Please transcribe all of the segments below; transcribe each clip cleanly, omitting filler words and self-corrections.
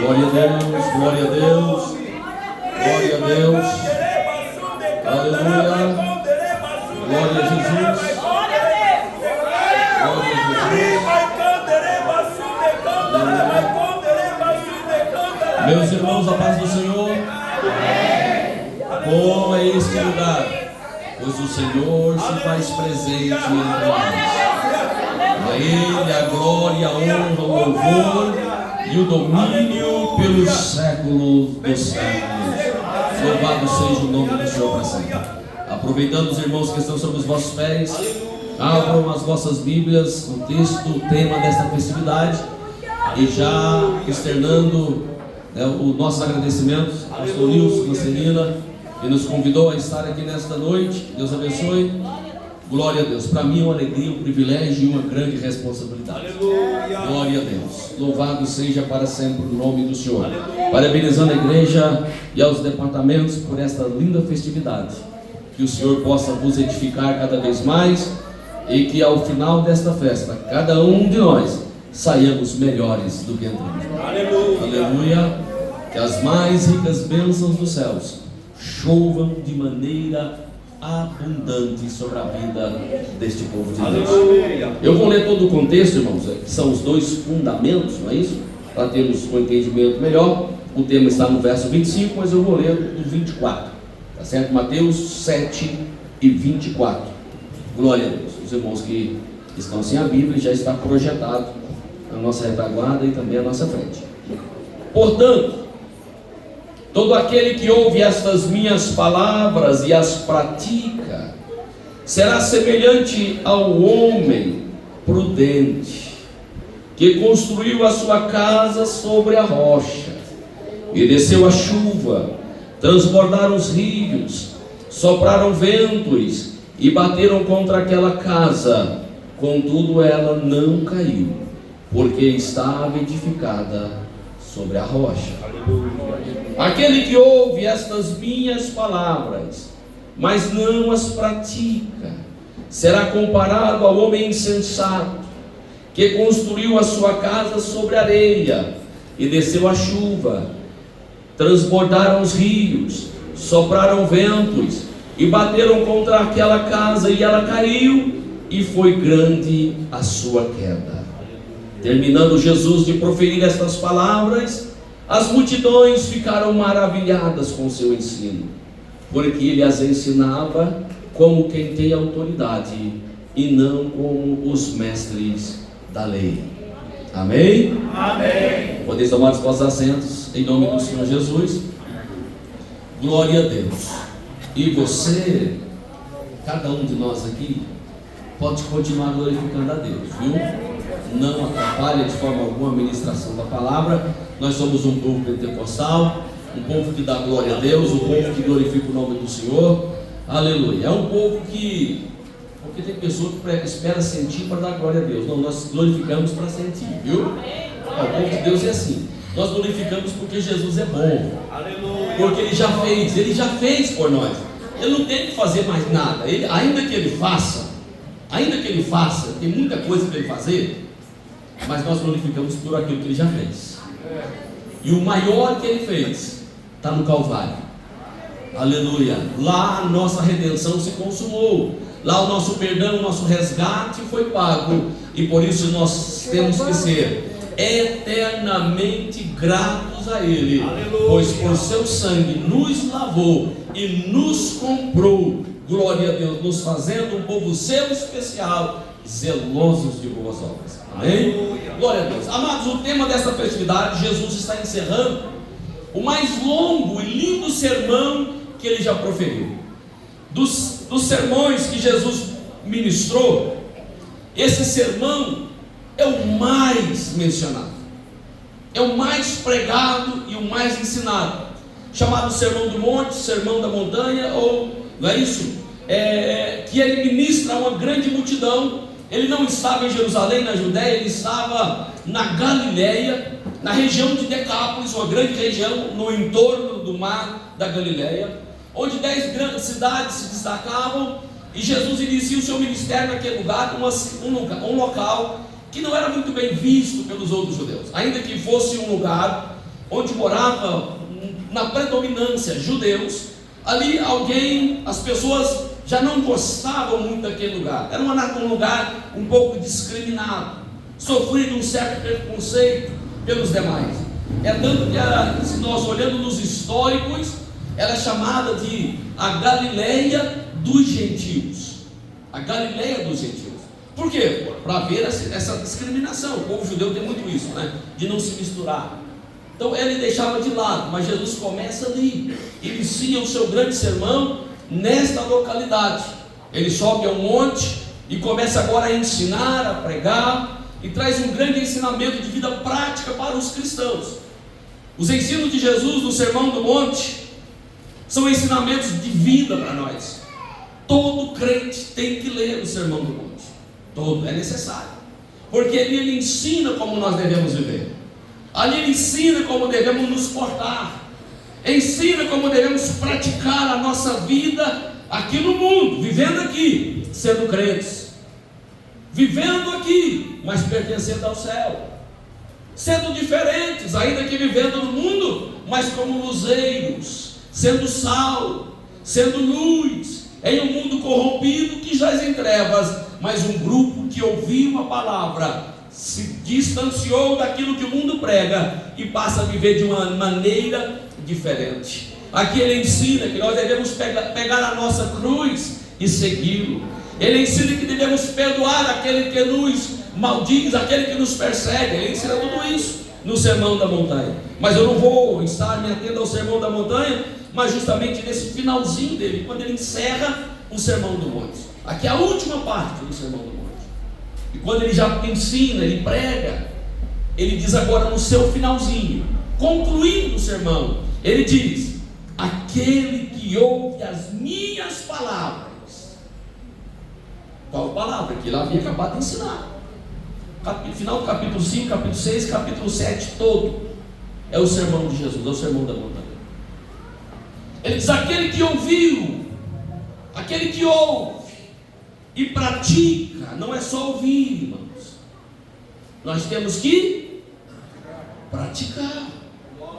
Glória a Deus, glória a Deus, glória a Deus, aleluia, glória a Jesus, glória a Jesus. Meus irmãos, a paz do Senhor, como é este lugar, pois o Senhor se faz presente entre nós. A Ele a glória, a honra, o louvor e o domínio pelos séculos dos séculos. Louvado seja o nome do Senhor para sempre. Aproveitando os irmãos que estão sobre os vossos pés, abram as vossas Bíblias, o texto, o tema desta festividade, e já externando os nossos agradecimentos ao pastor Nilson Cancelina, que nos convidou a estar aqui nesta noite. Deus abençoe. Glória a Deus. Para mim é uma alegria, um privilégio e uma grande responsabilidade. Aleluia. Glória a Deus. Louvado seja para sempre o nome do Senhor. Aleluia. Parabenizando a igreja e aos departamentos por esta linda festividade. Que o Senhor possa vos edificar cada vez mais e que ao final desta festa, cada um de nós saiamos melhores do que entramos. Aleluia. Aleluia. Que as mais ricas bênçãos dos céus chovam de maneira abundante sobre a vida deste povo de Deus. Aleluia. Eu vou ler todo o contexto, irmãos, que são os dois fundamentos, não é isso? Para termos um entendimento melhor. O tema está no verso 25, mas eu vou ler do 24, tá certo? Mateus 7 e 24. Glória a Deus. Os irmãos que estão sem a Bíblia, já está projetado na nossa retaguarda e também à nossa frente. Portanto, todo aquele que ouve estas minhas palavras e as pratica, será semelhante ao homem prudente, que construiu a sua casa sobre a rocha, e desceu a chuva, transbordaram os rios, sopraram ventos, e bateram contra aquela casa, contudo ela não caiu, porque estava edificada sobre a rocha. Aquele que ouve estas minhas palavras, mas não as pratica, será comparado ao homem insensato, que construiu a sua casa sobre areia, e desceu a chuva, transbordaram os rios, sopraram ventos, e bateram contra aquela casa, e ela caiu, e foi grande a sua queda. Terminando Jesus de proferir estas palavras, as multidões ficaram maravilhadas com seu ensino, porque ele as ensinava como quem tem autoridade e não como os mestres da lei. Amém? Amém. Podeis tomar os vossos assentos em nome do Senhor Jesus. Glória a Deus. E você, cada um de nós aqui, pode continuar glorificando a Deus, viu? Não atrapalha de forma alguma a ministração da palavra. Nós somos um povo pentecostal, um povo que dá glória a Deus, um povo que glorifica o nome do Senhor. Aleluia. É um povo que, porque tem pessoa que espera sentir para dar glória a Deus. Não, nós glorificamos para sentir, viu? O povo de Deus é assim. Nós glorificamos porque Jesus é bom. Aleluia. Porque Ele já fez por nós. Ele não tem que fazer mais nada. Ainda que Ele faça, tem muita coisa para Ele fazer, mas nós glorificamos por aquilo que Ele já fez. E o maior que Ele fez está no Calvário. Aleluia. Lá a nossa redenção se consumou. Lá o nosso perdão, o nosso resgate foi pago. E por isso nós temos que ser eternamente gratos a Ele. Aleluia. Pois por seu sangue nos lavou e nos comprou. Glória a Deus, nos fazendo um povo seu especial, zelosos de boas obras. Amém? Aleluia. Glória a Deus. Amados, o tema dessa festividade, Jesus está encerrando o mais longo e lindo sermão que Ele já proferiu. Dos sermões que Jesus ministrou, esse sermão é o mais mencionado, é o mais pregado e o mais ensinado, chamado Sermão do Monte, Sermão da Montanha, ou não é isso? Que Ele ministra a uma grande multidão. Ele não estava em Jerusalém, na Judéia, Ele estava na Galileia, na região de Decápolis, uma grande região no entorno do mar da Galileia, onde 10 grandes cidades se destacavam, e Jesus inicia o seu ministério naquele lugar, um local que não era muito bem visto pelos outros judeus, ainda que fosse um lugar onde morava na predominância judeus, ali as pessoas já não gostavam muito daquele lugar. Era um lugar um pouco discriminado, sofrido um certo preconceito pelos demais. É tanto que se nós olhando nos históricos, era chamada de a Galileia dos gentios. A Galileia dos gentios. Por quê? Para ver essa discriminação. O povo judeu tem muito isso, né? De não se misturar. Então ele deixava de lado, mas Jesus começa ali, inicia o seu grande sermão nesta localidade. Ele sobe a um monte e começa agora a ensinar, a pregar, e traz um grande ensinamento de vida prática para os cristãos. Os ensinos de Jesus no Sermão do Monte são ensinamentos de vida para nós. Todo crente tem que ler o Sermão do Monte. Todo, é necessário, porque ele ensina como nós devemos viver. Ali ele ensina como devemos nos portar, ensina como devemos praticar a nossa vida aqui no mundo, vivendo aqui, sendo crentes, vivendo aqui, mas pertencendo ao céu, sendo diferentes, ainda que vivendo no mundo, mas como luzeiros, sendo sal, sendo luz, em um mundo corrompido que jaz em trevas, mas um grupo que ouviu a palavra, se distanciou daquilo que o mundo prega e passa a viver de uma maneira diferente. Aqui ele ensina que nós devemos pegar a nossa cruz e segui-lo. Ele ensina que devemos perdoar aquele que nos maldiz, aquele que nos persegue. Ele ensina tudo isso no Sermão da Montanha. Mas eu não vou estar me atendo ao Sermão da Montanha, mas justamente nesse finalzinho dele, quando ele encerra o Sermão do Monte. Aqui é a última parte do Sermão do Monte. E quando ele já ensina, ele prega, ele diz agora no seu finalzinho, concluindo o sermão, ele diz: aquele que ouve as minhas palavras. Qual palavra? Que ele havia acabado de ensinar. Final do capítulo 5, capítulo 6, capítulo 7, todo é o sermão de Jesus, é o sermão da montanha. Ele diz: aquele que ouviu, aquele que ouve e pratica, não é só ouvir, irmãos, nós temos que praticar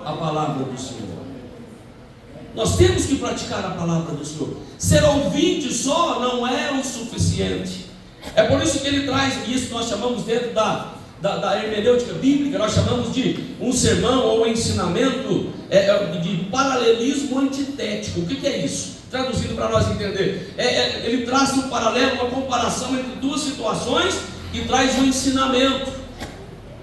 a palavra do Senhor. Nós temos que praticar a palavra do Senhor. Ser ouvinte só não é o suficiente. É por isso que ele traz isso que nós chamamos dentro da hermenêutica bíblica, nós chamamos de um sermão ou um ensinamento de paralelismo antitético. O que é isso? Traduzido para nós entender, ele traça um paralelo, uma comparação entre duas situações e traz um ensinamento.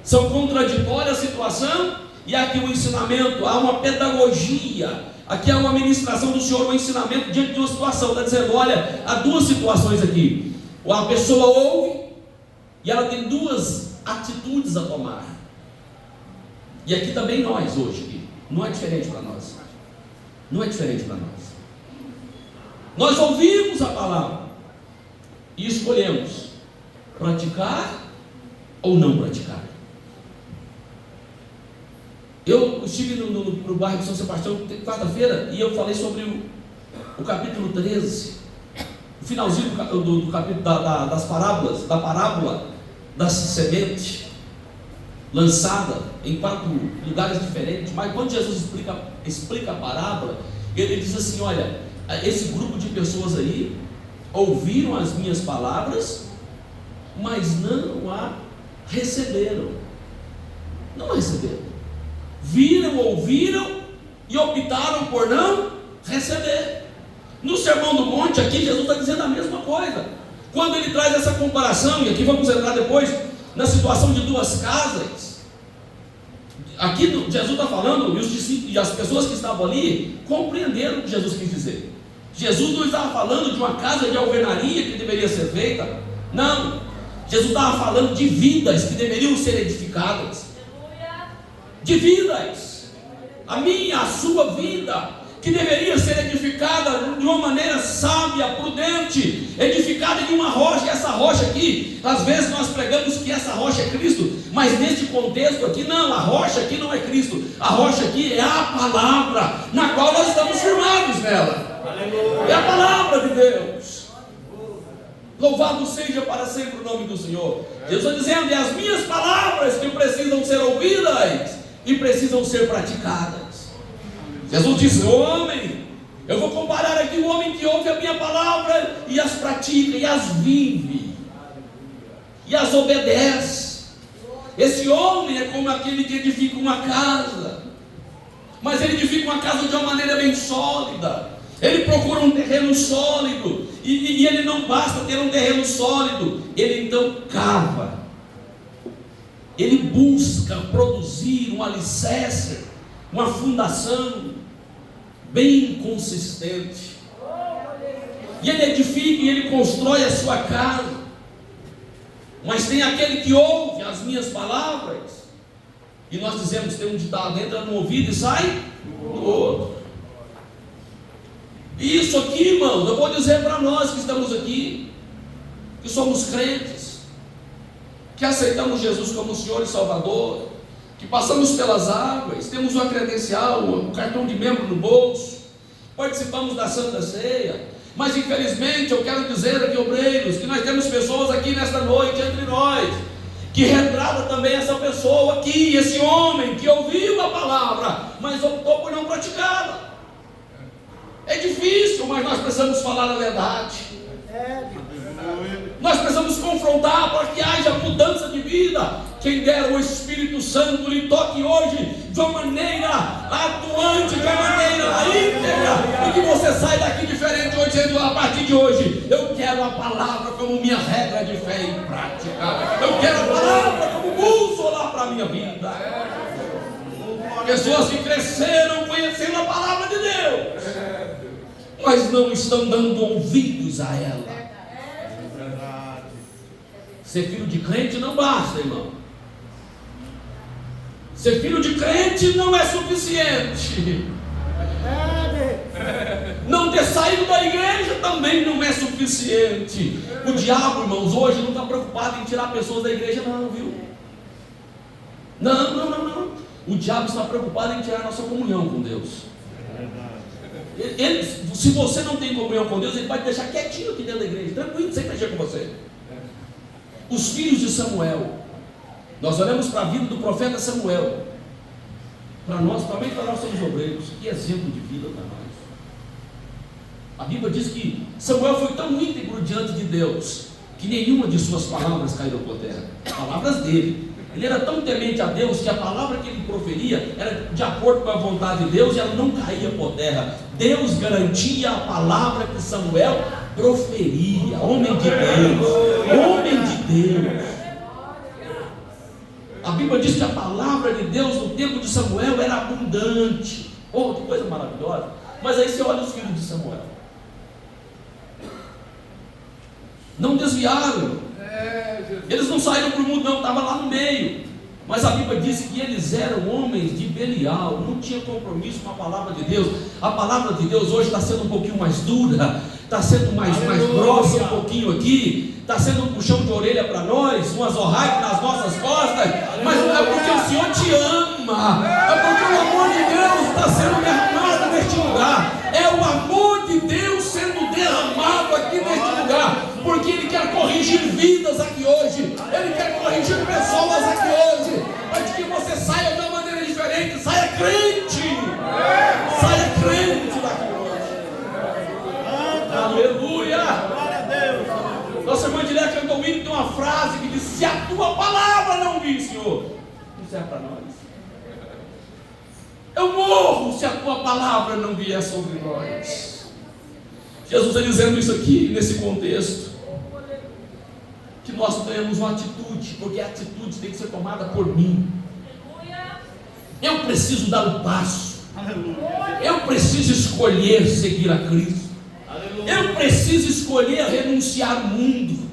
São contraditórias a situação e aqui o ensinamento, há uma pedagogia, aqui há uma ministração do Senhor, um ensinamento diante de uma situação. Está dizendo: olha, há duas situações aqui. A pessoa ouve e ela tem duas atitudes a tomar. E aqui também nós hoje, não é diferente para nós. Não é diferente para nós. Nós ouvimos a palavra e escolhemos praticar ou não praticar. Eu estive no bairro de São Sebastião quarta-feira e eu falei sobre o capítulo 13, o finalzinho do capítulo das parábolas, da parábola da semente lançada em 4 lugares diferentes. Mas quando Jesus explica a parábola, ele diz assim: olha, esse grupo de pessoas aí ouviram as minhas palavras, mas não a receberam. Não a receberam. Viram, ouviram e optaram por não receber. No Sermão do Monte, aqui Jesus está dizendo a mesma coisa. Quando ele traz essa comparação, e aqui vamos entrar depois na situação de 2 casas. Aqui Jesus está falando, e os discípulos e as pessoas que estavam ali compreenderam o que Jesus quis dizer. Jesus não estava falando de uma casa de alvenaria que deveria ser feita. Não. Jesus estava falando de vidas que deveriam ser edificadas. De vidas. A minha, a sua vida, que deveria ser edificada de uma maneira sábia, prudente, edificada em uma rocha. E essa rocha aqui, às vezes nós pregamos que essa rocha é Cristo, mas neste contexto aqui não, a rocha aqui não é Cristo, a rocha aqui é a palavra, na qual nós estamos firmados nela. Aleluia. É a palavra de Deus. Louvado seja para sempre o nome do Senhor. Deus está dizendo: é as minhas palavras que precisam ser ouvidas e precisam ser praticadas. Jesus disse: homem, eu vou comparar aqui o homem que ouve a minha palavra e as pratica, e as vive, e as obedece. Esse homem é como aquele que edifica uma casa, mas ele edifica uma casa de uma maneira bem sólida. Ele procura um terreno sólido, e ele não basta ter um terreno sólido, ele então cava, ele busca produzir um alicerce, uma fundação bem consistente, e ele edifica e ele constrói a sua casa. Mas tem aquele que ouve as minhas palavras, e nós dizemos, tem um ditado: entra no ouvido e sai no outro. E isso aqui, irmãos, eu vou dizer para nós que estamos aqui, que somos crentes, que aceitamos Jesus como Senhor e Salvador, que passamos pelas águas, temos uma credencial, um cartão de membro no bolso, participamos da Santa Ceia, mas infelizmente eu quero dizer aqui, obreiros, que nós temos pessoas aqui nesta noite entre nós, que retrata também essa pessoa aqui, esse homem que ouviu a palavra, mas optou por não praticá-la. É difícil, mas nós precisamos falar a verdade. Nós precisamos confrontar para que haja mudança de vida. Quem dera o Espírito Santo lhe toque hoje de uma maneira atuante, de uma maneira íntegra, e que você saia daqui diferente hoje, dizendo: a partir de hoje eu quero a palavra como minha regra de fé e prática, eu quero a palavra como bússola para a minha vida. Pessoas que cresceram conhecendo a palavra de Deus, mas não estão dando ouvidos a ela. Ser filho de crente não basta, irmão. Ser filho de crente não é suficiente. Não ter saído da igreja também não é suficiente. O diabo, irmãos, hoje não está preocupado em tirar pessoas da igreja, não, viu? Não. O diabo está preocupado em tirar a nossa comunhão com Deus. Se você não tem comunhão com Deus, ele vai te deixar quietinho aqui dentro da igreja, tranquilo, sem mexer com você. Os filhos de Samuel, nós olhamos para a vida do profeta Samuel, para nós, também para nós somos obreiros, que exemplo de vida para nós. A Bíblia diz que Samuel foi tão íntegro diante de Deus, que nenhuma de suas palavras caíram por terra, palavras dele. Ele era tão temente a Deus que a palavra que ele proferia era de acordo com a vontade de Deus, e ela não caía por terra. Deus garantia a palavra que Samuel proferia. Homem de Deus, homem de Deus. A Bíblia diz que a palavra de Deus no tempo de Samuel era abundante. Oh, que coisa maravilhosa. Mas aí você olha os filhos de Samuel, não desviaram. Eles não saíram para o mundo, não, estavam lá no meio. Mas a Bíblia diz que eles eram homens de Belial, não tinha compromisso com a palavra de Deus. A palavra de Deus hoje está sendo um pouquinho mais dura, está sendo mais grossa um pouquinho aqui, está sendo um puxão de orelha para nós, um azorraque nas nossas costas, mas não é porque o Senhor te ama, é porque o amor de Deus está sendo derramado neste lugar. É o amor de Deus sendo derramado aqui neste lugar, porque Ele quer corrigir vidas aqui hoje, Ele quer corrigir pessoas aqui hoje, para que você saia de uma maneira diferente, saia crente daqui hoje. Aleluia! Nossa irmã Dilete cantou o hino, tem uma frase que diz: se a tua palavra não vir, Senhor, não serve para nós. Eu morro se a tua palavra não vier sobre nós. Jesus está dizendo isso aqui, nesse contexto, que nós tenhamos uma atitude, porque a atitude tem que ser tomada por mim. Eu preciso dar um passo. Eu preciso escolher seguir a Cristo. Eu preciso escolher renunciar ao mundo.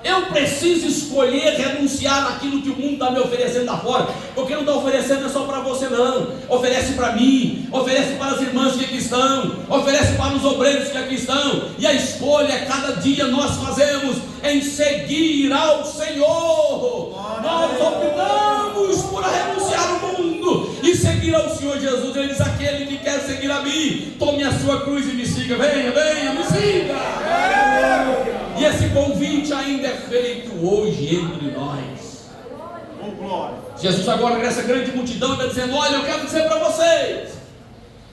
Eu preciso escolher renunciar àquilo que o mundo está me oferecendo lá fora, porque não está oferecendo é só para você não, oferece para mim, oferece para as irmãs que aqui estão, oferece para os obreiros que aqui estão, e a escolha cada dia nós fazemos em seguir ao Senhor. Nós optamos por renunciar ao mundo e seguir ao Senhor Jesus. Ele diz: aquele que quer seguir a mim, tome a sua cruz e me siga. Venha, me siga. E esse convite ainda é feito hoje entre nós. Jesus agora nessa grande multidão está dizendo: olha, eu quero dizer para vocês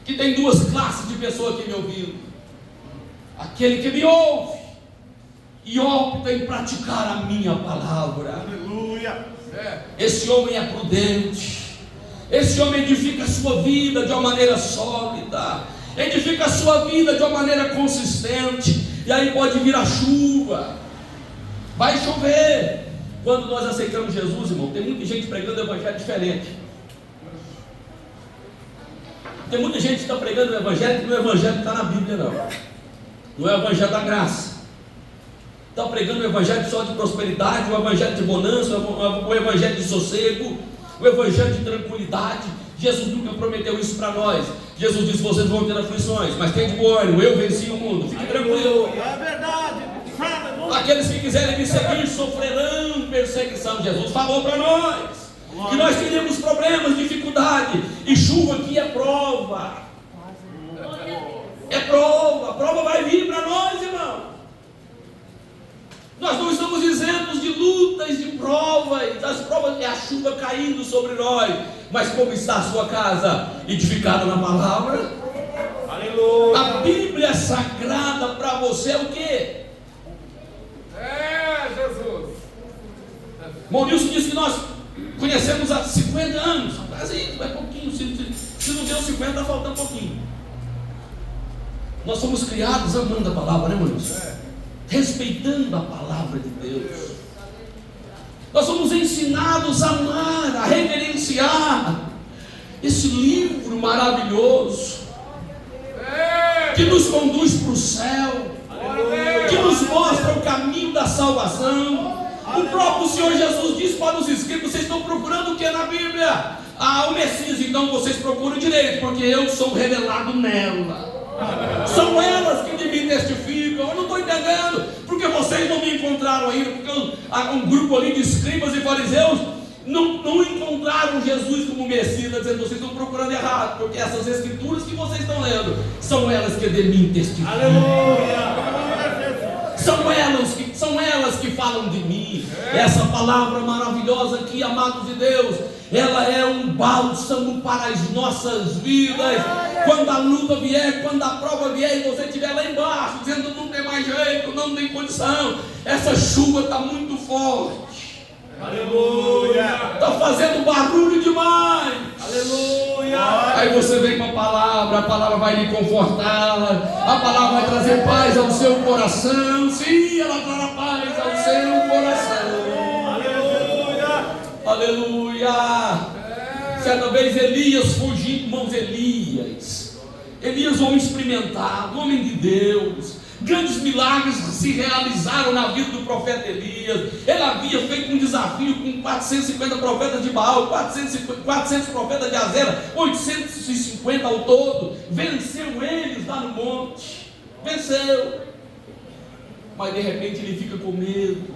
que tem duas classes de pessoas aqui me ouvindo. Aquele que me ouve e opta em praticar a minha palavra. Aleluia. Esse homem é prudente. Esse homem edifica a sua vida de uma maneira sólida, edifica a sua vida de uma maneira consistente. E aí pode vir a chuva, vai chover. Quando nós aceitamos Jesus, irmão, tem muita gente pregando o evangelho diferente. Tem muita gente que está pregando o evangelho que não é o evangelho que está na Bíblia, não. Não é o evangelho da graça. Está pregando o evangelho só de prosperidade, o evangelho de bonança, o evangelho de sossego, o evangelho de tranquilidade. Jesus nunca prometeu isso para nós. Jesus disse: vocês vão ter aflições, mas tem de bom ânimo, eu venci o mundo. Fique tranquilo. É verdade. Aqueles que quiserem me seguir sofrerão perseguição. Jesus falou para nós que nós teríamos problemas, dificuldade. E chuva aqui é prova. É prova. A prova vai vir para nós, irmão. Nós não estamos isentos de lutas, de provas. As provas é a chuva caindo sobre nós. Mas como está a sua casa? Edificada na palavra? Aleluia. A Bíblia sagrada para você é o quê? Jesus. Maurício disse que nós conhecemos há 50 anos. Quase é pouquinho. Se não deu 50, está faltando pouquinho. Nós somos criados amando a palavra, né, Maurício? Respeitando a palavra de Deus. Nós somos ensinados a amar, a reverenciar esse livro maravilhoso que nos conduz para o céu, que nos mostra o caminho da salvação. O próprio Senhor Jesus disse para os escritos: vocês estão procurando o que na Bíblia? O Messias. Então vocês procuram direito, porque eu sou revelado nela. São elas que de mim testificam. Eu não estou entendendo porque vocês não me encontraram ainda, porque um grupo ali de escribas e fariseus não encontraram Jesus como Messias, dizendo: vocês estão procurando errado, porque essas escrituras que vocês estão lendo são elas que de mim testificam. Aleluia. São elas que falam de mim. Essa palavra maravilhosa aqui, amados de Deus, ela é um bálsamo para as nossas vidas. Quando a luta vier, quando a prova vier, e você estiver lá embaixo dizendo: não tem mais jeito, não tem condição, essa chuva está muito forte, aleluia, está fazendo barulho demais, aleluia. Aí você vem com a palavra vai lhe confortar, a palavra vai trazer paz ao seu coração. Sim, ela trará paz ao seu coração. Aleluia, aleluia. Certa vez Elias fugiu, irmãos, Elias, homem experimentado, homem de Deus. Grandes milagres se realizaram na vida do profeta Elias. Ele havia feito um desafio com 450 profetas de Baal, 400 profetas de Azera, 850 ao todo. Venceu eles lá no monte. Venceu. Mas de repente ele fica com medo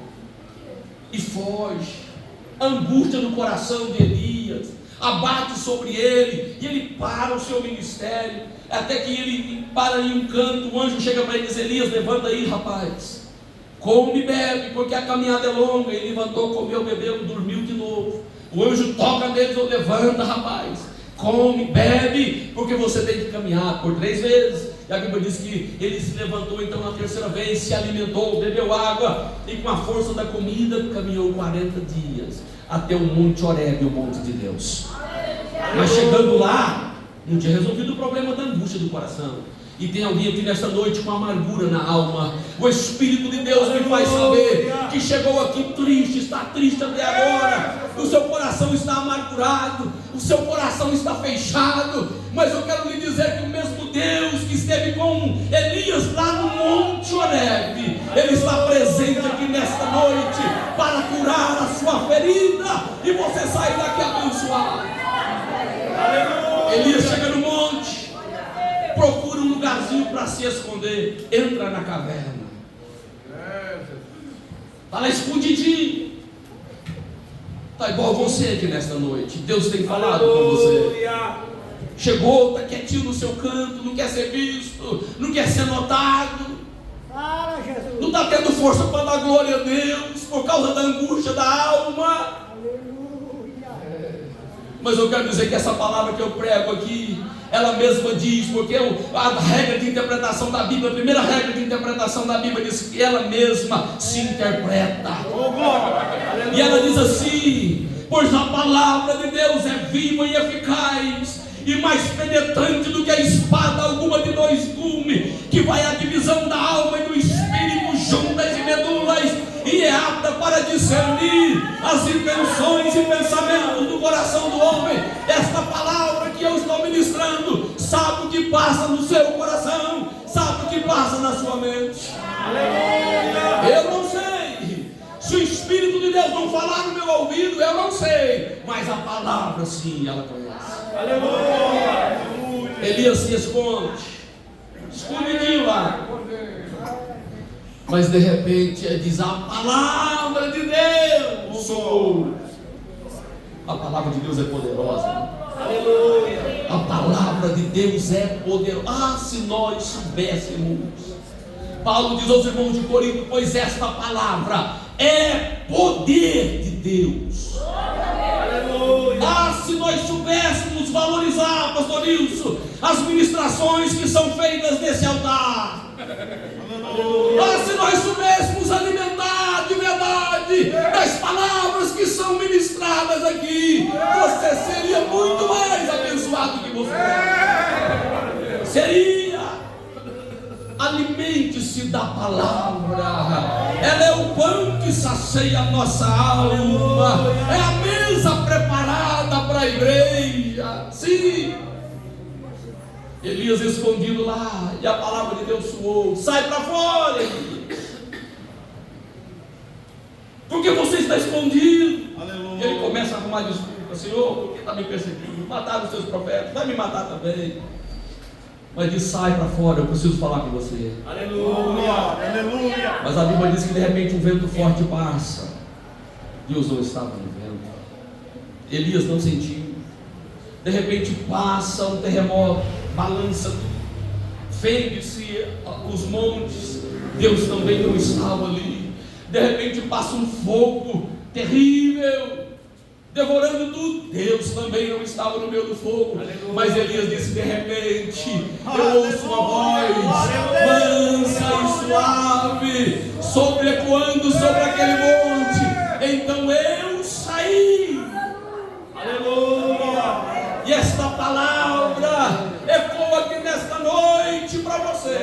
e foge. A angústia no coração de Elias abate sobre ele, e ele para o seu ministério, até que ele para em um canto. O anjo chega para ele e diz: Elias, levanta aí, rapaz, come e bebe, porque a caminhada é longa. Ele levantou, comeu, bebeu, dormiu de novo. O anjo toca nele e diz: levanta, rapaz, come, bebe, porque você tem que caminhar por 3 vezes. E a Bíblia diz que ele se levantou então na terceira vez, se alimentou, bebeu água, e com a força da comida caminhou 40 dias até o Monte Horebe, o monte de Deus. Mas chegando lá, não tinha resolvido o problema da angústia do coração. E tem alguém aqui nesta noite com amargura na alma. O Espírito de Deus me faz saber que chegou aqui triste, está triste até agora. O seu coração está amargurado, o seu coração está fechado. Mas eu quero lhe dizer que o mesmo Deus que esteve com Elias lá no Monte Horebe, Ele está presente aqui nesta noite para curar a sua ferida e você sair daqui abençoado. Elias chega no monte, procura um lugarzinho para se esconder, entra na caverna, está lá escondidinho. Está igual você aqui nesta noite. Deus tem falado com você. Chegou, está quietinho no seu canto, não quer ser visto, não quer ser notado, não está tendo força para dar glória a Deus por causa da angústia da alma. Mas eu quero dizer que essa palavra que eu prego aqui, ela mesma diz, porque a regra de interpretação da Bíblia, a primeira regra de interpretação da Bíblia diz que ela mesma se interpreta. E ela diz assim: pois a palavra de Deus é viva e eficaz, e mais penetrante do que a espada alguma de dois gumes, que vai à divisão da alma e do espírito, juntas e medulas, e é apta para discernir as intenções e pensamentos do coração do homem. Esta palavra que eu estou ministrando sabe o que passa no seu coração, sabe o que passa na sua mente. Eu não sei, se o Espírito de Deus não falar no meu ouvido, eu não sei, mas a palavra sim, ela conhece. Elias se esconde, escondidinho lá, mas de repente ele diz: a palavra de Deus sou. A palavra de Deus é poderosa, né? A palavra de Deus é poderosa. Ah, se nós soubéssemos. Paulo diz aos irmãos de Corinto: pois esta palavra é poder de Deus. Ah, se nós soubéssemos valorizar, pastor Nilson, as ministrações que são feitas nesse altar. Ah, se nós soubéssemos alimentar de verdade das palavras que são ministradas aqui, você seria muito mais abençoado que você é. Seria. Alimente-se da palavra. Ela é o pão que sacia a nossa alma, é a mesa preparada para a igreja. Sim. Elias escondido lá, e a palavra de Deus soou: sai para fora, Elias, porque você está escondido. Aleluia. E ele começa a arrumar desculpa: Senhor, por que está me perseguindo? Mataram os seus profetas, vai me matar também. Mas diz: sai para fora, eu preciso falar com você. Aleluia, aleluia. Mas a Bíblia diz que de repente um vento forte passa. Deus não estava no vento, Elias não sentiu. De repente passa um terremoto, balança tudo, fende-se os montes, Deus também não estava ali. De repente passa um fogo terrível, devorando tudo, Deus também não estava no meio do fogo. Aleluia. Mas Elias disse: de repente eu ouço uma voz mansa e suave, sobrevoando sobre aquele monte. Então eu saí. Aleluia. E esta palavra ecoa aqui nesta noite para você.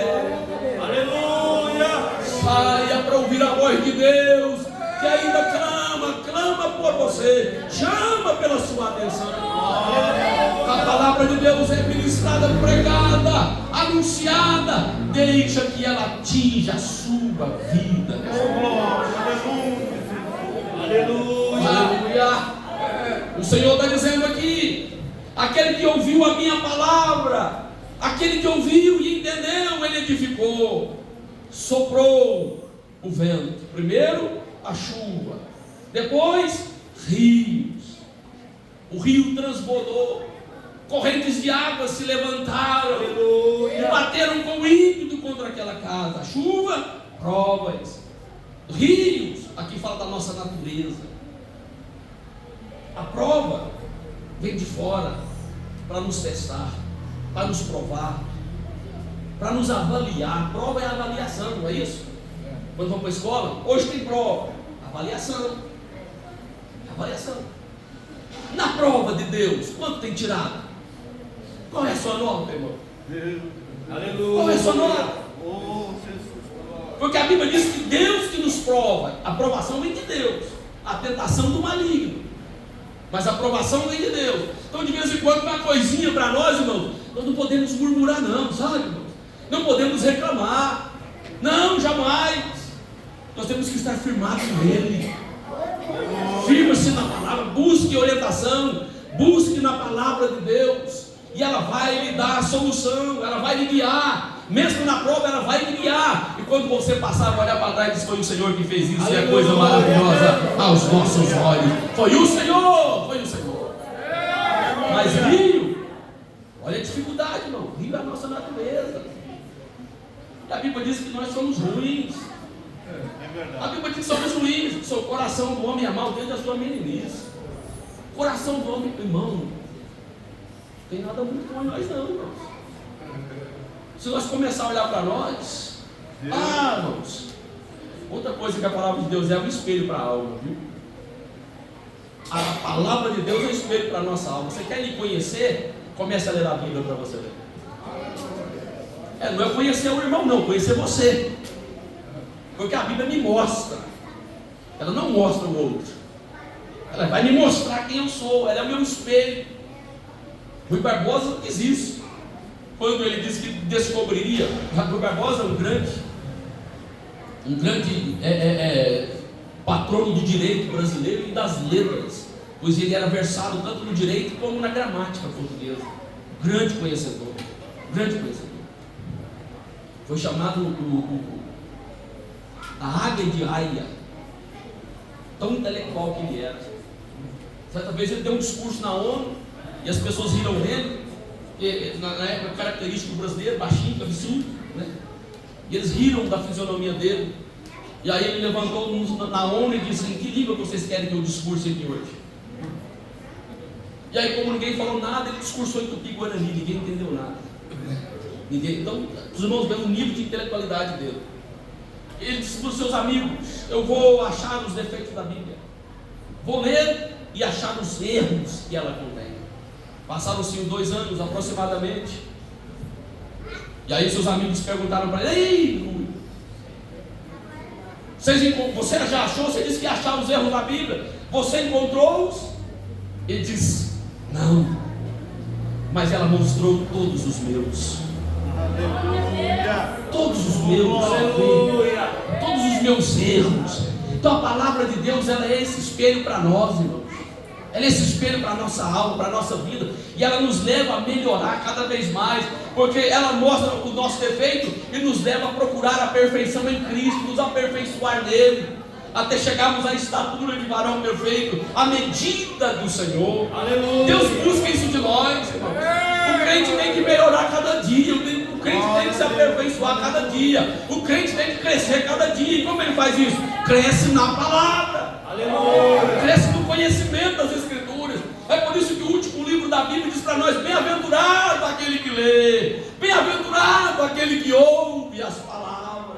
Aleluia. Saia para ouvir a voz de Deus, que ainda clama por você, chama pela sua atenção. A palavra de Deus é ministrada, pregada, anunciada. Deixa que ela atinja a sua vida. Aleluia. Aleluia. O Senhor está dizendo aqui: aquele que ouviu a minha palavra, aquele que ouviu e entendeu, ele edificou. Soprou o vento, primeiro a chuva, depois rios. O rio transbordou, correntes de água se levantaram. Aleluia. E bateram com ímpeto contra aquela casa. A chuva, provas. Rios, aqui fala da nossa natureza. A prova vem de fora para nos testar, para nos provar, para nos avaliar. Prova é avaliação, não é isso? Quando vamos para a escola, hoje tem prova, avaliação. Avaliação. Na prova de Deus, quanto tem tirado? Qual é a sua nota, irmão? Aleluia. Qual é a sua nota? Porque a Bíblia diz que Deus que nos prova. A aprovação vem de Deus, a tentação do maligno, mas a aprovação vem de Deus. Então de vez em quando uma coisinha para nós, irmão, nós não podemos murmurar não, sabe, irmão? Não podemos reclamar. Não, jamais. Nós temos que estar firmados nele. Firma-se na palavra, busque orientação, busque na palavra de Deus, e ela vai lhe dar a solução, ela vai lhe guiar. Mesmo na prova, ela vai lhe guiar. E quando você passar, vai olhar para trás e diz: foi o Senhor que fez isso. Aleluia. E é coisa maravilhosa aos nossos olhos. Foi o Senhor, foi o Senhor. Mas rio, olha a dificuldade, irmão. Rio é a nossa natureza. E a Bíblia diz que nós somos ruins. A Bíblia diz que somos ruins. O coração do homem é mau desde a sua meninice. Coração do homem, irmão, não tem nada muito bom em nós não, irmãos. Se nós começar a olhar para nós, irmãos, outra coisa que a palavra de Deus é um espelho para a alma, viu? A palavra de Deus é um espelho para a nossa alma. Você quer lhe conhecer? Comece a ler a Bíblia para você ver. Não é conhecer o irmão, não, conhecer você. Porque a Bíblia me mostra. Ela não mostra o outro. Ela vai me mostrar quem eu sou. Ela é o meu espelho. Rui Barbosa quis isso. Quando ele disse que descobriria, Rui Barbosa é um grande patrono do direito brasileiro e das letras, pois ele era versado tanto no direito como na gramática portuguesa. Grande conhecedor. Foi chamado a águia de Aia, tão intelectual que ele era. Certa vez ele deu um discurso na ONU e as pessoas riram dele, na época característico brasileiro, baixinho, cabeçudo, né? E eles riram da fisionomia dele. E aí ele levantou na ONU e disse: em que língua vocês querem que eu discurse aqui hoje? E aí, como ninguém falou nada, ele discursou em Tupi-Guarani, ninguém entendeu nada. Então, os irmãos veem o nível de intelectualidade dele. Ele disse para os seus amigos: eu vou achar os defeitos da Bíblia, vou ler e achar os erros que ela contém. Passaram-se 2 anos aproximadamente. E aí seus amigos perguntaram para ele: ei, Rui, você já achou? Você disse que ia achar os erros da Bíblia, você encontrou-os? Ele disse: não, mas ela mostrou todos os meus. Todos os meus, todos os meus erros. Então a palavra de Deus, ela é esse espelho para nós, irmãos. Ela é esse espelho para a nossa alma, para a nossa vida. E ela nos leva a melhorar cada vez mais, porque ela mostra o nosso defeito e nos leva a procurar a perfeição em Cristo, nos aperfeiçoar nele, até chegarmos à estatura de varão perfeito, à medida do Senhor. Aleluia. Deus busca isso de nós, irmãos. O crente tem que melhorar cada dia, o crente tem que se aperfeiçoar cada dia, o crente tem que crescer cada dia. E como ele faz isso? Cresce na palavra. Aleluia. Cresce no conhecimento das Escrituras. É por isso que o último livro da Bíblia diz para nós: bem-aventurado aquele que lê, bem-aventurado aquele que ouve as palavras.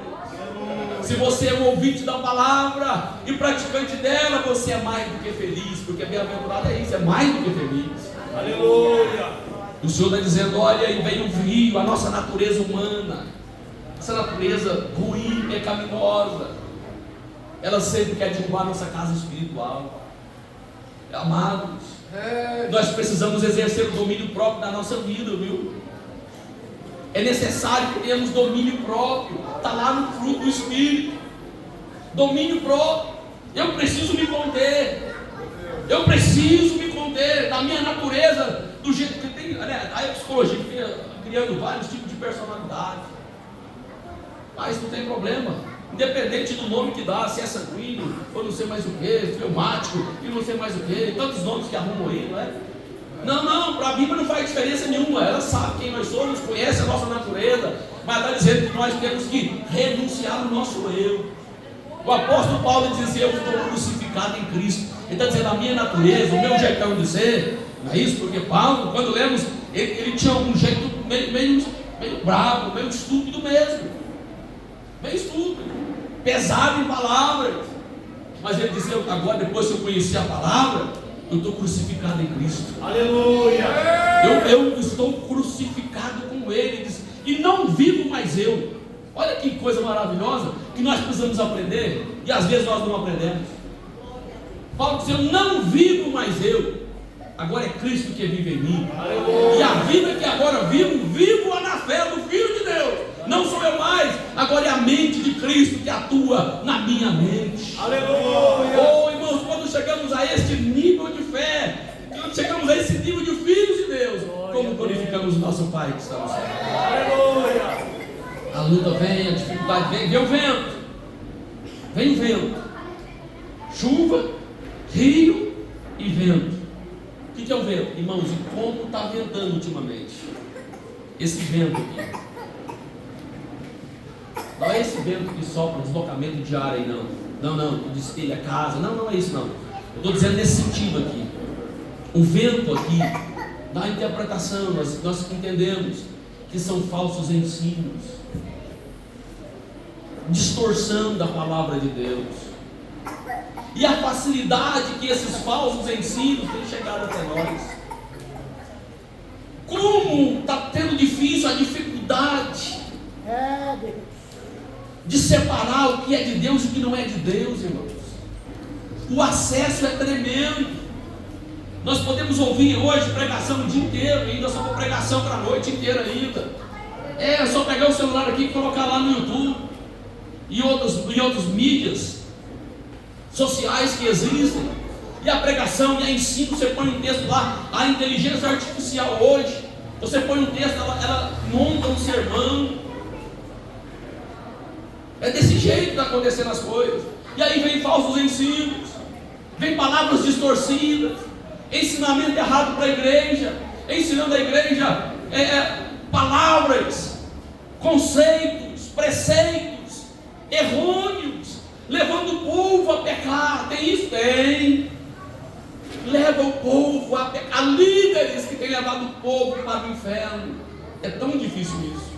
Se você é um ouvinte da palavra e praticante dela, você é mais do que feliz, porque bem-aventurado é isso, é mais do que feliz. Aleluia. O Senhor está dizendo: olha, aí vem o rio, a nossa natureza humana, essa natureza ruim, pecaminosa, ela sempre quer derrubar a nossa casa espiritual. Amados, nós precisamos exercer o domínio próprio da nossa vida, viu? É necessário que tenhamos domínio próprio. Está lá no fruto do Espírito. Domínio próprio. Eu preciso me conter. Eu preciso me conter da minha natureza, do jeito que tem. Né? A psicologia fica criando vários tipos de personalidade. Mas não tem problema. Independente do nome que dá, se é sanguíneo, ou não sei mais o que, fleumático, e não sei mais o que, tantos nomes que arrumam aí, não é? Não, para a Bíblia não faz diferença nenhuma. Ela sabe quem nós somos, conhece a nossa natureza, mas está dizendo que nós temos que renunciar ao nosso eu. O apóstolo Paulo diz assim: eu estou crucificado em Cristo. Ele está dizendo: a minha natureza, o meu jeitão de ser. Não é isso? Porque Paulo, quando lemos, ele tinha um jeito meio bravo, meio estúpido mesmo. Meio estúpido, pesado em palavras. Mas ele disse: agora, depois que eu conheci a palavra, eu estou crucificado em Cristo. Aleluia. Eu estou crucificado com Ele. E não vivo mais eu. Olha que coisa maravilhosa que nós precisamos aprender. E às vezes nós não aprendemos. Paulo diz: eu não vivo mais eu. Agora é Cristo que vive em mim. Aleluia. E a vida que agora vivo-a na fé do Filho de Deus. Não sou eu mais. Agora é a mente de Cristo que atua na minha mente. Aleluia. Oh, irmãos, quando chegamos a este nível de fé, quando chegamos a esse nível de filhos de Deus, como glorificamos o nosso Pai que está no céu. Aleluia. A luta vem, a dificuldade vem o vento. Vem o vento. Chuva, rio e vento. O que é o vento? Irmãos, e como está ventando ultimamente? Esse vento aqui. Não é esse vento que sopra, deslocamento de ar aí, não. Não, que destelha a casa. Não é isso não. Eu estou dizendo nesse sentido aqui. O vento aqui, na interpretação, nós entendemos que são falsos ensinos, distorção da palavra de Deus, e a facilidade que esses falsos ensinos têm chegado até nós. Como está tendo difícil a dificuldade de separar o que é de Deus e o que não é de Deus, irmãos. O acesso é tremendo. Nós podemos ouvir hoje pregação o dia inteiro, ainda só uma pregação para a noite inteira ainda. É só pegar o celular aqui e colocar lá no YouTube e outros mídias sociais que existem. E a pregação e a ensino, você põe um texto lá. A inteligência artificial hoje, você põe um texto, ela monta um sermão. É desse jeito que está acontecendo as coisas. E aí vem falsos ensinos, vem palavras distorcidas, ensinamento errado para a igreja, ensinando a igreja palavras, conceitos, preceitos errôneos, levando o povo a pecar. Tem isso? Tem. Leva o povo a pecar. Líderes que têm levado o povo para o inferno. É tão difícil isso.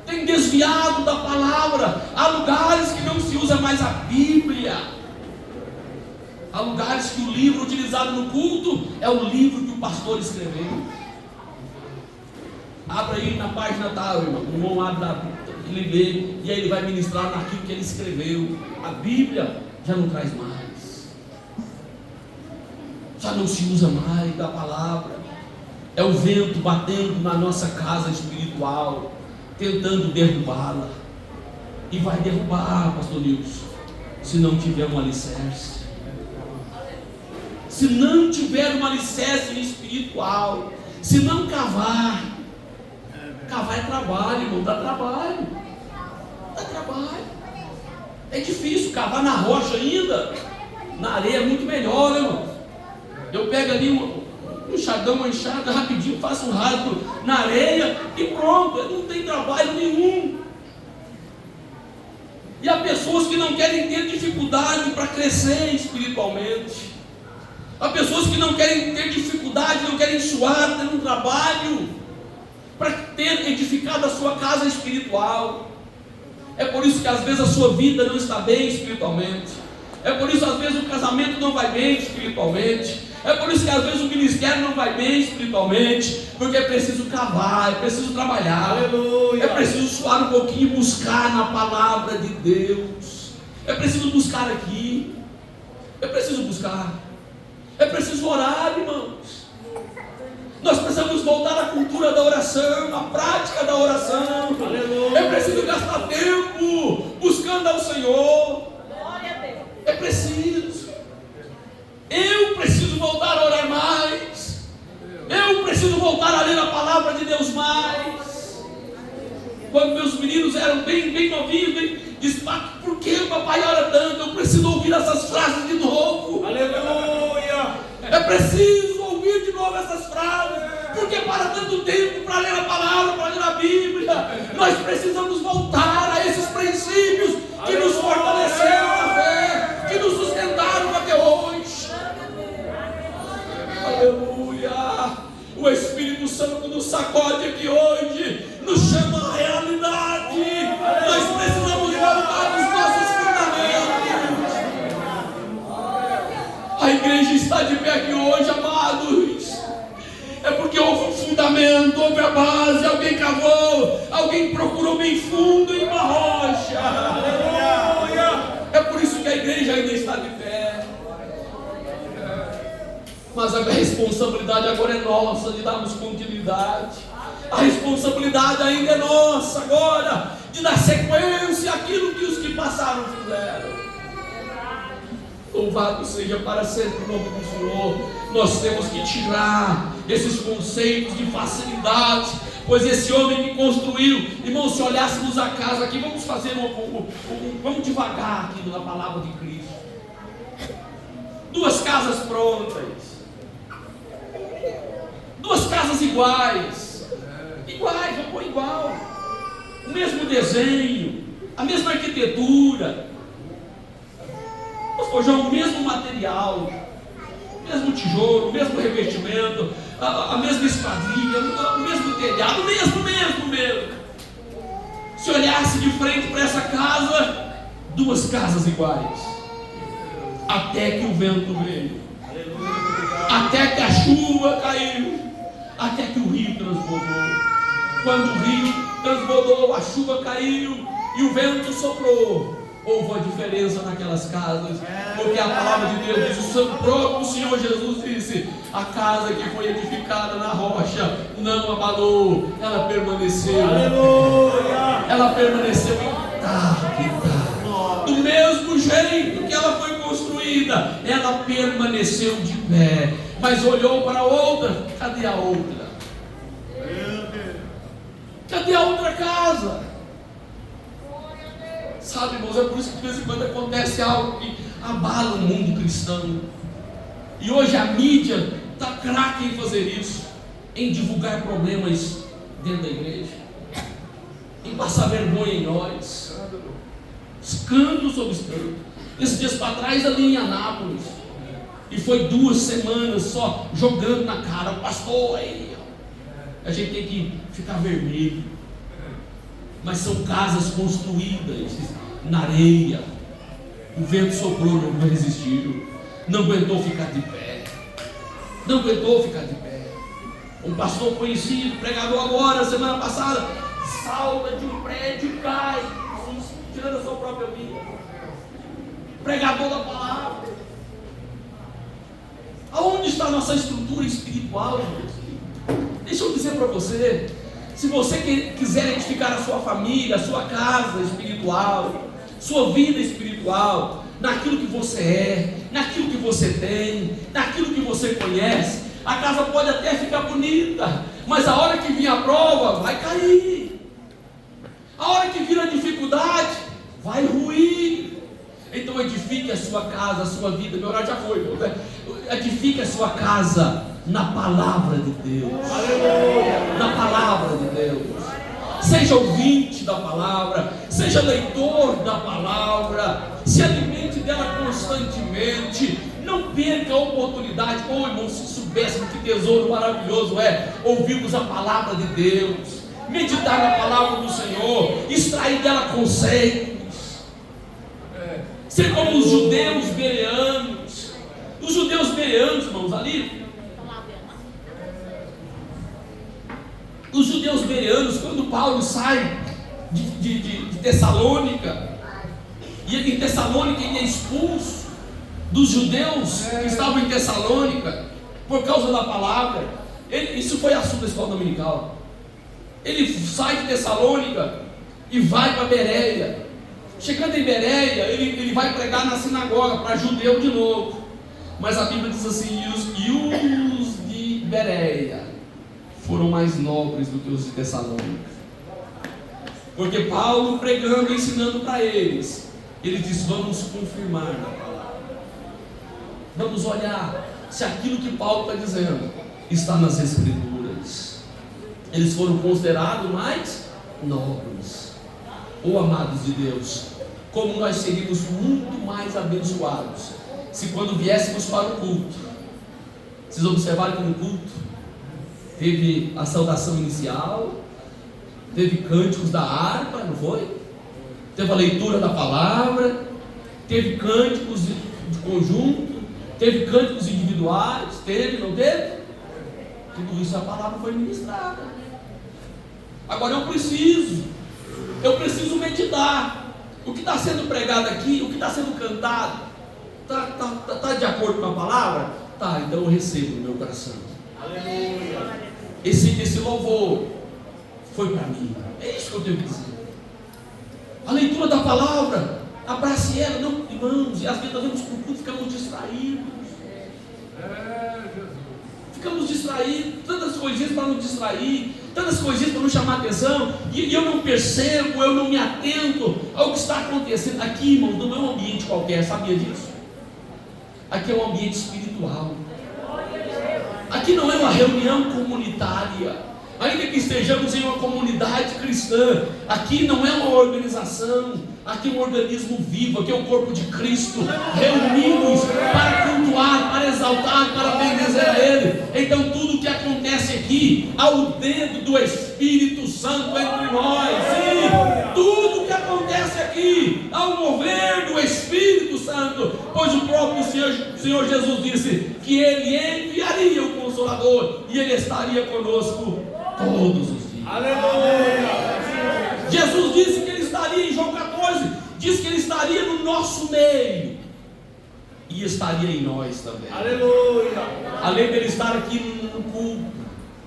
Tem desviado da palavra. Há lugares que não se usa mais a Bíblia. Há lugares que o livro utilizado no culto é o livro que o pastor escreveu. Abra aí na página tal, irmão. O irmão abre, ele lê, e aí ele vai ministrar naquilo que ele escreveu. A Bíblia já não traz mais, já não se usa mais da palavra. É o vento batendo na nossa casa espiritual, tentando derrubá-la. E vai derrubar, pastor Nilson, se não tiver um alicerce. Se não tiver um alicerce espiritual, se não cavar é trabalho, irmão, dá trabalho. Dá trabalho. É difícil cavar na rocha ainda. Na areia é muito melhor, né, irmão? Eu pego ali um enxadão, uma enxada rapidinho, faço um rasgo na areia e pronto, não tem trabalho nenhum. E há pessoas que não querem ter dificuldade para crescer espiritualmente. Há pessoas que não querem ter dificuldade, não querem suar, ter um trabalho para ter edificado a sua casa espiritual. É por isso que às vezes a sua vida não está bem espiritualmente. É por isso que às vezes o casamento não vai bem espiritualmente. É por isso que às vezes o ministério não vai bem espiritualmente. Porque é preciso cavar, é preciso trabalhar. Aleluia. É preciso suar um pouquinho e buscar na palavra de Deus. É preciso buscar aqui. É preciso buscar. É preciso orar, irmãos. Nós precisamos voltar à cultura da oração, à prática da oração. Aleluia. É preciso gastar tempo buscando ao Senhor. É preciso. Eu preciso voltar a orar mais. Eu preciso voltar a ler a palavra de Deus mais. Quando meus meninos eram bem novinhos, disse: por que o papai ora tanto? Eu preciso ouvir essas frases de novo. Aleluia. É preciso ouvir de novo essas frases. Porque para tanto tempo para ler a palavra, para ler a Bíblia, nós precisamos voltar a esses princípios que nos fortaleceram na fé, que nos sustentaram até hoje. Aleluia. O Espírito Santo nos sacode aqui hoje, nos chama à realidade. Nós precisamos voltar dos nossos fundamentos. A igreja está de pé aqui hoje, amados. É porque houve um fundamento, houve a base, alguém cavou, alguém procurou bem fundo em uma rocha. Aleluia. É por isso que a igreja ainda está de pé. Mas a responsabilidade agora é nossa de darmos continuidade. A responsabilidade ainda é nossa agora de dar sequência àquilo que os que passaram fizeram. Louvado seja para sempre o nome do Senhor. Nós temos que tirar esses conceitos de facilidade, pois esse homem que construiu, irmão, se olhássemos a casa aqui, vamos fazer vamos devagar aqui na palavra de Cristo. 2 casas prontas, 2 casas iguais, vamos pôr igual, o mesmo desenho, a mesma arquitetura, o mesmo material, mesmo tijolo, o mesmo revestimento, a mesma esquadrilha, o mesmo telhado, mesmo. Se olhasse de frente para essa casa, duas casas iguais, até que o vento veio, até que a chuva caiu, até que o rio transbordou. Quando o rio transbordou, a chuva caiu e o vento soprou, houve a diferença naquelas casas, porque a palavra de Deus diz, o próprio Senhor Jesus disse, a casa que foi edificada na rocha não abalou, ela permaneceu, ela permaneceu intacta, do mesmo jeito que ela foi construída, ela permaneceu de pé, mas olhou para a outra, cadê a outra? Cadê a outra casa? Sabe, irmãos, é por isso que de vez em quando acontece algo que abala o mundo cristão. E hoje a mídia está craque em fazer isso, em divulgar problemas dentro da igreja, em passar vergonha em nós, escândalo sobre escândalo. Esses dias para trás, ali em Anápolis, e foi 2 semanas só jogando na cara, o pastor aí, a gente tem que ficar vermelho. Mas são casas construídas na areia. O vento soprou, não resistiu, não aguentou ficar de pé. Um pastor conhecido, pregador agora, semana passada, salta de um prédio e cai, tirando a sua própria vida. Pregador da palavra. Aonde está a nossa estrutura espiritual, gente? Deixa eu dizer para você, se você quiser edificar a sua família, a sua casa espiritual, sua vida espiritual, naquilo que você é, naquilo que você tem, naquilo que você conhece, a casa pode até ficar bonita, mas a hora que vir a prova, vai cair. A hora que vir a dificuldade, vai ruir. Então edifique a sua casa, a sua vida. Meu horário já foi, né? Edifique a sua casa na palavra de Deus. Na palavra de Deus. Seja ouvinte da palavra, seja leitor da palavra, se alimente dela constantemente. Não perca a oportunidade. Oh, irmão, se soubéssemos que tesouro maravilhoso é ouvirmos a palavra de Deus, meditar na palavra do Senhor, extrair dela conceitos. Ser como os judeus bereanos. Os judeus bereanos, irmãos, ali. Os judeus bereanos, quando Paulo sai de Tessalônica, e em Tessalônica ele é expulso dos judeus que estavam em Tessalônica por causa da palavra. Isso foi assunto da escola dominical. Ele sai de Tessalônica e vai para Bereia. Chegando em Bereia, ele vai pregar na sinagoga para judeu de novo. Mas a Bíblia diz assim: e os de Bereia foram mais nobres do que os de Tessalônica. Porque Paulo pregando e ensinando para eles, ele diz: vamos confirmar na palavra. Vamos olhar se aquilo que Paulo está dizendo está nas Escrituras. Eles foram considerados mais nobres. Oh, amados de Deus, como nós seríamos muito mais abençoados se quando viéssemos para o culto, vocês observaram que no culto teve a saudação inicial, teve cânticos da harpa, não foi? Teve a leitura da palavra, teve cânticos de conjunto, teve cânticos individuais, teve, não teve? Tudo isso a palavra foi ministrada. Agora eu preciso meditar. O que está sendo pregado aqui, o que está sendo cantado, está de acordo com a palavra? Tá, então eu recebo no meu coração. Aleluia. Esse louvor foi para mim. É isso que eu tenho que dizer. A leitura da palavra, abrace ela, não, irmãos, e às vezes nós vamos para o culto e ficamos distraídos. Ficamos distraídos, tantas coisinhas para nos distrair, tantas coisinhas para nos chamar a atenção, e eu não percebo, eu não me atento ao que está acontecendo. Aqui, irmãos, não é um ambiente qualquer, sabia disso? Aqui é um ambiente espiritual. Aqui não é uma reunião comunitária, ainda que estejamos em uma comunidade cristã. Aqui não é uma organização, Aqui é um organismo vivo, aqui é o corpo de Cristo, reunidos para cultuar, para exaltar, para bendizer a Ele. Então tudo que acontece aqui, há o dedo do Espírito Santo entre nós. Sim, tudo que acontece aqui, há o mover do Espírito Santo, pois o próprio Senhor Jesus disse que Ele enviaria o Consolador e Ele estaria conosco todos os dias. Aleluia. Jesus disse que Ele estaria, em João 14, diz que Ele estaria no nosso meio e estaria em nós também. Aleluia. Além dele estar aqui no culto,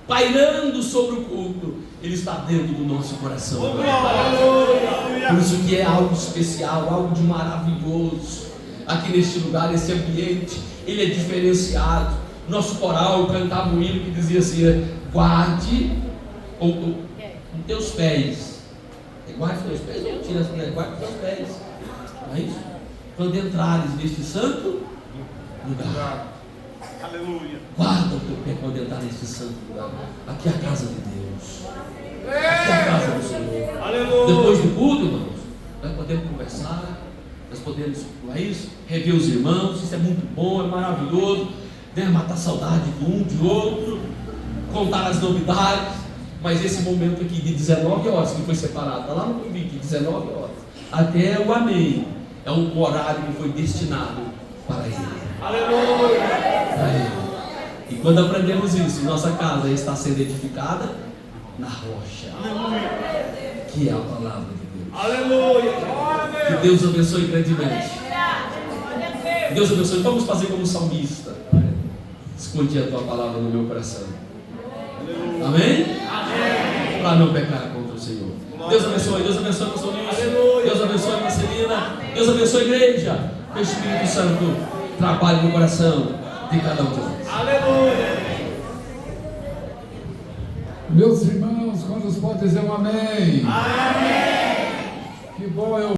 pairando sobre o culto, Ele está dentro do nosso coração. Aleluia. Por isso que é algo especial, algo de maravilhoso. Aqui neste lugar, esse ambiente, ele é diferenciado. Nosso coral cantava um hino que dizia assim: guarde os teus pés. Guarde os teus pés, não tira as mulheres, guarde os teus pés. Não é isso? Quando entrares neste santo lugar. Aleluia. Guarda o teu pé quando entrar neste santo lugar. Aqui é a casa de Deus. Aqui é a casa do Senhor. Aleluia. Depois do culto, irmãos, nós podemos conversar, nós podemos, não é isso? Rever os irmãos, isso é muito bom, é maravilhoso, né? Matar saudade de um, de outro, contar as novidades. Mas esse momento aqui de 19 horas que foi separado, está lá no convite, 19 horas, até o amém, é um horário que foi destinado para Ele. Aleluia. Para Ele. E quando aprendemos isso, nossa casa está sendo edificada na rocha, que é a palavra de Deus. Aleluia. Que Deus abençoe grandemente. Deus abençoe. Vamos fazer como salmista. Escondi a tua palavra no meu coração. Amém? Para não pecar contra o Senhor. Deus abençoe, pastor Nilson. Deus abençoe, Marcelina. Deus abençoe a igreja. Que o Espírito Santo trabalhe no coração de cada um de nós. Aleluia. Meus irmãos, quantos podem dizer um amém? Amém.